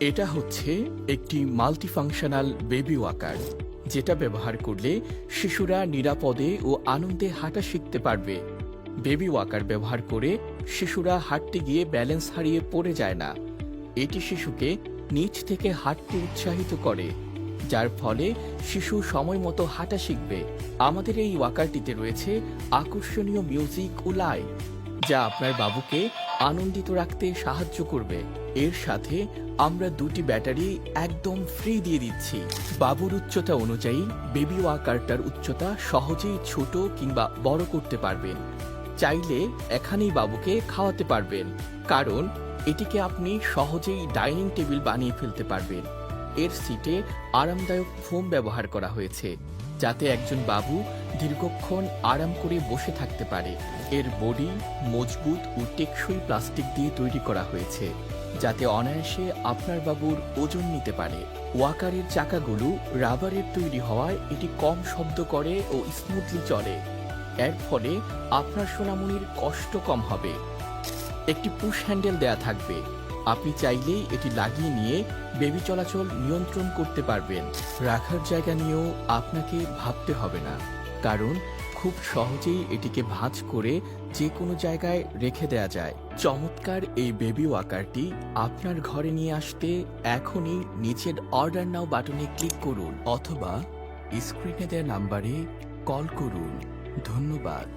এটা হচ্ছে একটি মাল্টিফাংশনাল বেবি ওয়াকার, যেটা ব্যবহার করলে শিশুরা নিরাপদে ও আনন্দে হাঁটা শিখতে পারবে। বেবি ওয়াকার ব্যবহার করে শিশুরা হাঁটতে গিয়ে ব্যালেন্স হারিয়ে পড়ে যায় না। এটি শিশুকে নিচ থেকে হাঁটতে উৎসাহিত করে, যার ফলে শিশু সময় মতো হাঁটা শিখবে। আমাদের এই ওয়াকারটিতে রয়েছে আকর্ষণীয় মিউজিক ও লাইট, যা আপনার বাবুকে আনন্দিত রাখতে সাহায্য করবে। এর সাথে আমরা 2টি ব্যাটারি একদম ফ্রি দিয়ে দিচ্ছি। বাবুর উচ্চতা অনুযায়ী বেবি ওয়াকারটার উচ্চতা সহজেই ছোট কিংবা বড় করতে পারবেন। চাইলে এখানেই বাবুকে খাওয়াতে পারবেন, কারণ এটিকে আপনি সহজেই ডাইনিং টেবিল বানিয়ে ফেলতে পারবেন। এর সিটে আরামদায়ক ফোম ব্যবহার করা হয়েছে, যাতে একজন বাবু দীর্ঘক্ষণ আরাম করে বসে থাকতে পারে। এর বডি মজবুত ও টেকসই প্লাস্টিক দিয়ে তৈরি করা হয়েছে, যাতে অনায়াসে আপনার বাবুর ওজন নিতে পারে। ওয়াকারের চাকাগুলো রাবারের তৈরি হওয়ায় এটি কম শব্দ করে ও স্মুথলি চলে। এর ফলে আপনার সোনামণির কষ্ট কম হবে। একটি পুশ হ্যান্ডেল দেয়া থাকবে, আপনি চাইলেই এটি লাগিয়ে নিয়ে বেবি চলাচল নিয়ন্ত্রণ করতে পারবেন। রাখার জায়গা নিয়েও আপনাকে ভাবতে হবে না, কারণ খুব সহজেই এটিকে ভাঁজ করে যে কোনো জায়গায় রেখে দেয়া যায়। চমৎকার এই বেবি ওয়াকারটি আপনার ঘরে নিয়ে আসতে এখনই নিচের অর্ডার নাও বাটনে ক্লিক করুন অথবা স্ক্রিনে দেওয়া নাম্বারে কল করুন। ধন্যবাদ।